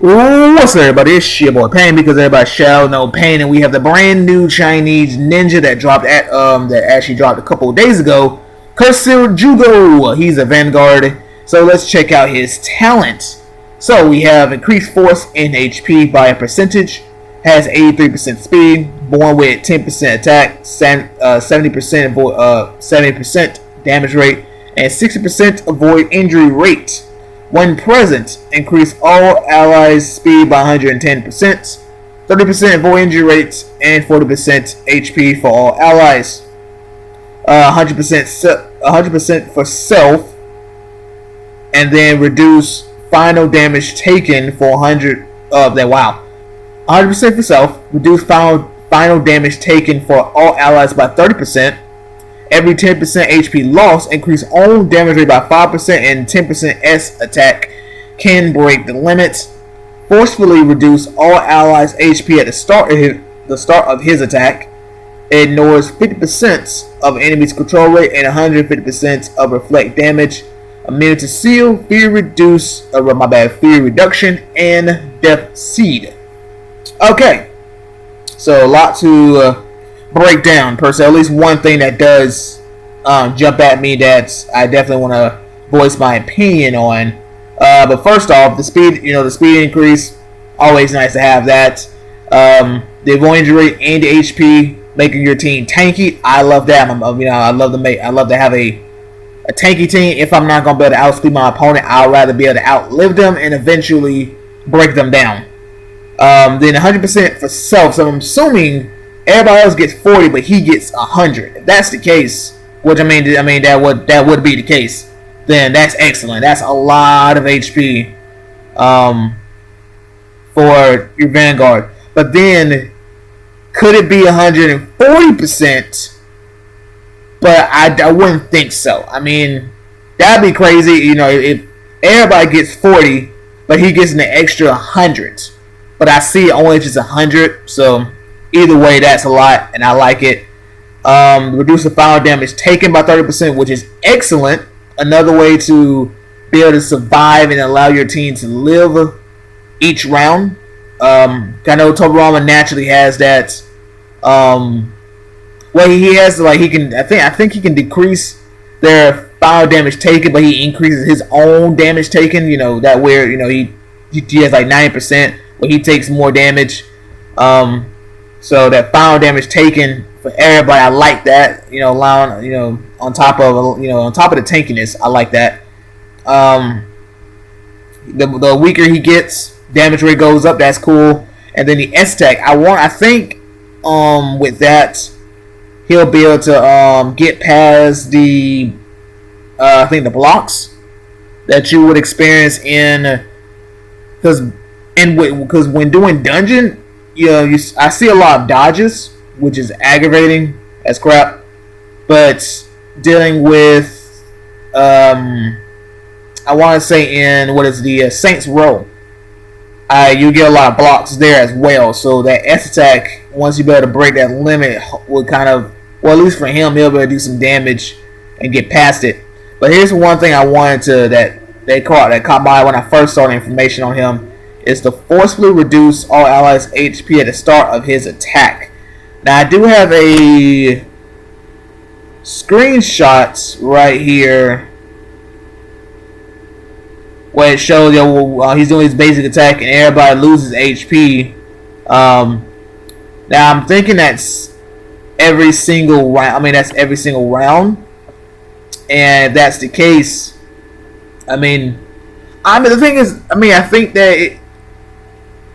Ooh, what's up, everybody? It's your boy Pain, because everybody shall know Pain, and we have the brand new Chinese ninja that dropped that actually dropped a couple of days ago. Juugo. He's a Vanguard. So let's check out his talent. So we have increased force in HP by a percentage, has 83% speed, born with 10% attack, 70% damage rate, and 60% avoid injury rate. When present, increase all allies' speed by 110%, 30% avoid injury rates, and 40% HP for all allies. 100% for self, and then reduce final damage taken for 100 of that. Wow, 100% for self, reduce final damage taken for all allies by 30%. Every 10% HP loss, increase own damage rate by 5%, and 10% S attack can break the limit. Forcefully reduce all allies' HP at the start of his attack. Ignores 50% of enemies' control rate and 150% of reflect damage. Immune to seal, fear reduction, and death seed. Okay, so a lot to break down per se. At least one thing that does jump at me that I definitely want to voice my opinion on. But first off, the speed increase, always nice to have that. The avoid injury and the HP, making your team tanky. I love that. I love to have a tanky team. If I'm not gonna be able to outspeed my opponent, I'd rather be able to outlive them and eventually break them down. Then 100% for self. So I'm assuming everybody else gets 40, but he gets 100. If that's the case, which that would be the case, then that's excellent. That's a lot of HP for your Vanguard. But then, could it be 140%? But I wouldn't think so. I mean, that'd be crazy. If everybody gets 40, but he gets an extra 100. But I see it only if it's 100. So either way, that's a lot, and I like it. Reduce the final damage taken by 30%, which is excellent. Another way to be able to survive and allow your team to live each round. I know Tobirama naturally has that. He has I think he can decrease their final damage taken, but he increases his own damage taken. He has like 90%, where he takes more damage. So that final damage taken for everybody, I like that. Allowing on top of the tankiness, I like that. The weaker he gets, damage rate goes up. That's cool. And then the S attack, I think with that, he'll be able to get past the the blocks that you would experience because when doing dungeon. I see a lot of dodges, which is aggravating as crap. But dealing with, I want to say in the Saints Row, you get a lot of blocks there as well. So that S attack, once you be able to break that limit, would at least for him, he'll be able to do some damage and get past it. But here's one thing I wanted to that caught my eye when I first saw the information on him. Is to forcefully reduce all allies' HP at the start of his attack. Now I do have a screenshot right here where it shows he's doing his basic attack and everybody loses HP. Now I'm thinking that's every single round. That's every single round. And if that's the case, the thing is, I think that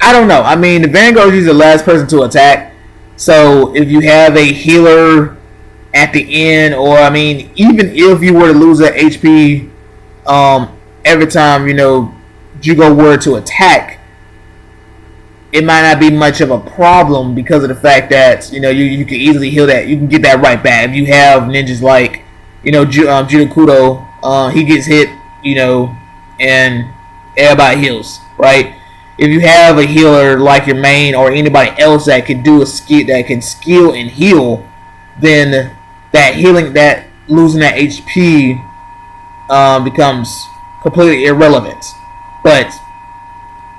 I don't know. The Vanguard is the last person to attack. So if you have a healer at the end, or even if you were to lose that HP every time Juugo were to attack, it might not be much of a problem because of the fact that you can easily heal that. You can get that right back if you have ninjas like Juugo. He gets hit, and everybody heals, right? If you have a healer like your main or anybody else that can do skill and heal, then that losing that HP becomes completely irrelevant. But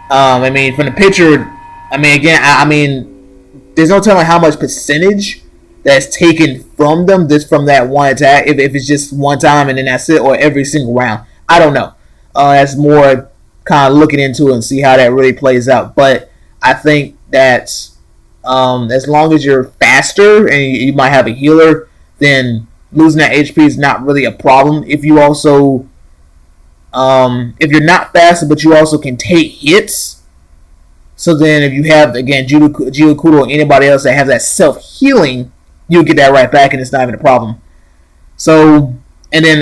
I mean, from the picture, I mean, again, I mean, there's no telling how much percentage that's taken from them just from that one attack. If it's just one time and then that's it, or every single round, I don't know. That's more kind of looking into it and see how that really plays out. But I think that as long as you're faster and you might have a healer, then losing that HP is not really a problem. If you also if you're not faster, but you also can take hits. So then, if you have again Juugo or anybody else that has that self healing, you'll get that right back, and it's not even a problem. So, and then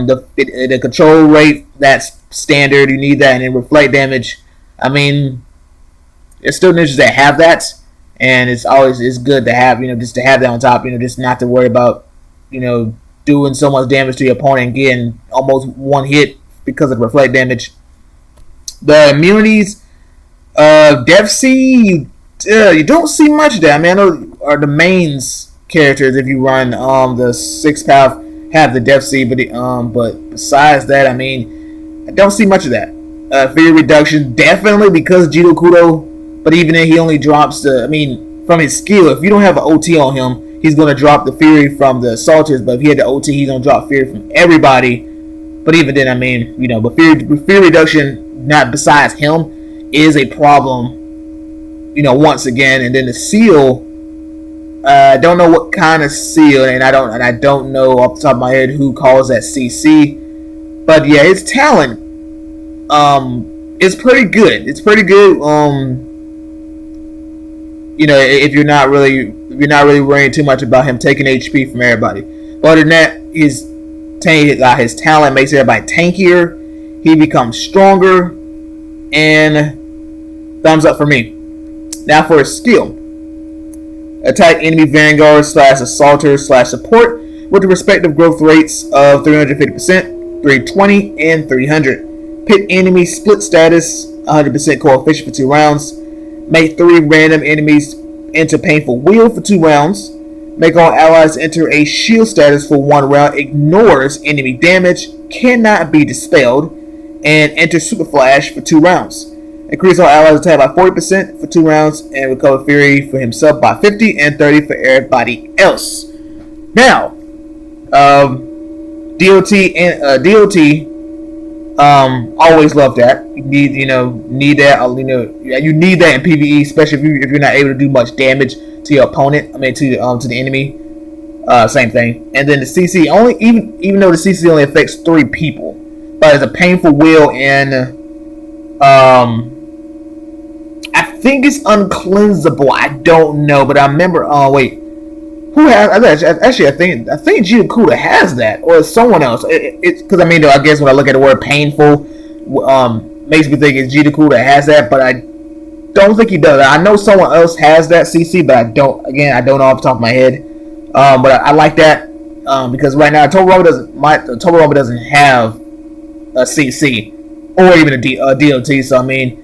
the control rate, that's standard. You need that, and then reflect damage. I mean, there's still ninjas that have that, and it's good to have just to have that on top. Just not to worry about doing so much damage to your opponent and getting almost one hit because of reflect damage. The immunities, Death Sea, you don't see much of that. I mean, I know are the mains characters if you run the 6th path have the Death Sea, but besides that, I mean, I don't see much of that. Fear reduction, definitely because Juugo, but even then he only drops from his skill. If you don't have an OT on him, he's going to drop the Fury from the Assaulters, but if he had the OT, he's going to drop Fury from everybody. But even then, I mean, but fear reduction, not besides him, is a problem, once again. And then the seal, I don't know what kind of seal, and I don't know off the top of my head who calls that CC. But yeah, his talent, is pretty good. It's pretty good. If you're not really worrying too much about him taking HP from everybody. But other than that, his talent makes everybody tankier. He becomes stronger, and thumbs up for me. Now for his skill. Attack enemy vanguard / assaulter / support with the respective growth rates of 350%, 320, and 300. Pit enemy split status 100% coefficient for 2 rounds. Make 3 random enemies enter painful wheel for 2 rounds. Make all allies enter a shield status for 1 round. Ignores enemy damage. Cannot be dispelled. And enter super flash for 2 rounds. Increase all allies attack by 40% for 2 rounds. And recover fury for himself by 50 and 30 for everybody else. Now, DOT always love that. You need that. You need that in PvE, especially if you're not able to do much damage to your opponent. I mean, to the enemy. Same thing. And then the CC even though the CC only affects 3 people, but it's a painful will, and I think it's uncleansable. I don't know, but I remember. Who has? Actually, I think Juugo has that, or someone else. It's because I guess when I look at the word painful, makes me think it's Juugo that has that, but I don't think he does. I know someone else has that CC, but I don't know off the top of my head. But I like that because right now Tobirama doesn't have a CC or even a DOT. So I mean,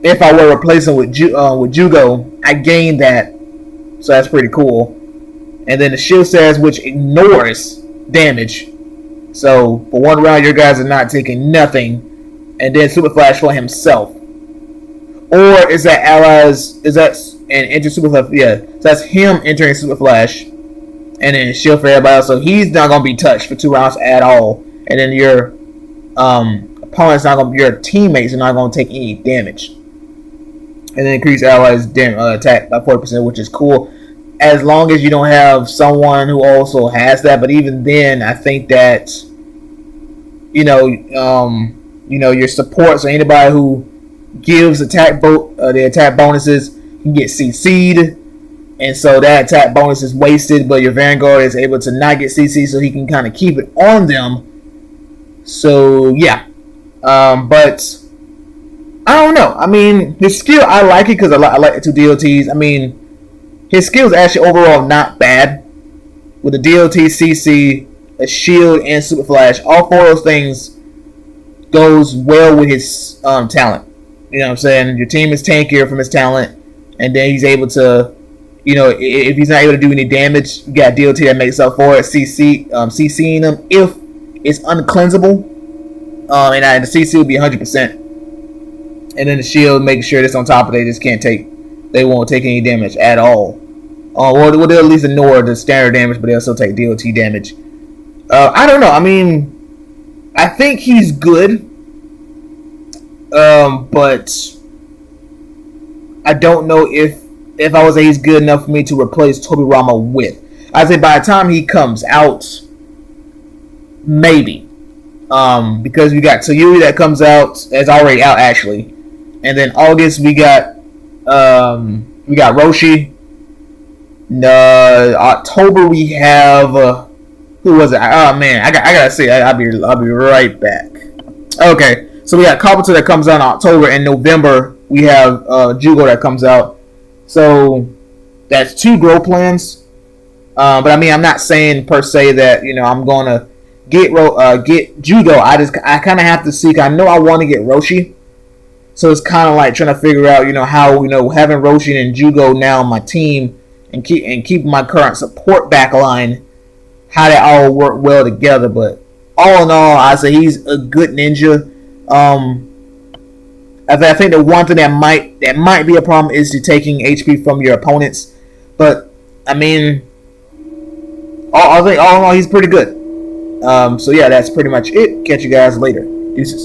if I were replacing with Juugo, I gain that, so that's pretty cool. And then the shield status, which ignores damage. So for 1 round, your guys are not taking nothing. And then super flash for himself. Or is that allies? Is that and enter super flash? Yeah, so that's him entering super flash, and then shield for everybody else. So he's not gonna be touched for 2 rounds at all. And then your opponent's not gonna. Your teammates are not gonna take any damage. And then increase allies attack by 40%, which is cool. As long as you don't have someone who also has that, but even then, I think that your support, so anybody who gives the attack bonuses can get CC'd, and so that attack bonus is wasted. But your Vanguard is able to not get CC, so he can kind of keep it on them. So yeah, but I don't know. I mean, his skill, I like it because I like the 2 DOTs. I mean, his skill is actually overall not bad. With the DOT, CC, a shield, and super flash, all 4 of those things goes well with his talent. You know what I'm saying? Your team is tankier from his talent, and then he's able to, if he's not able to do any damage, you got DOT that makes up for it. CCing him if it's uncleansable, and the CC will be 100%. and then the shield, making sure that's on top of it. They won't take any damage at all. Or they'll at least ignore the standard damage, but they'll still take DOT damage. I don't know. I mean, I think he's good, but I don't know if I was he's good enough for me to replace Tobirama with. I say by the time he comes out, maybe. Because we got Tsuyuri that comes out, it's already out actually, and then August we got Roshi. October we have who was it? Oh man, I gotta say I'll be right back. Okay, so we got Kabuto that comes out in October, and November we have Juugo that comes out. So that's 2 grow plans. But I mean, I'm not saying per se that I'm gonna get Juugo. I kind of have to see. I know I want to get Roshi, so it's kind of like trying to figure out how having Roshi and Juugo now on my team and keep my current support back line, how that all work well together. But all in all, I say he's a good ninja. I think the one thing that might be a problem is you taking HP from your opponents. But I mean, I think all in all he's pretty good. So yeah, that's pretty much it. Catch you guys later. Deuces.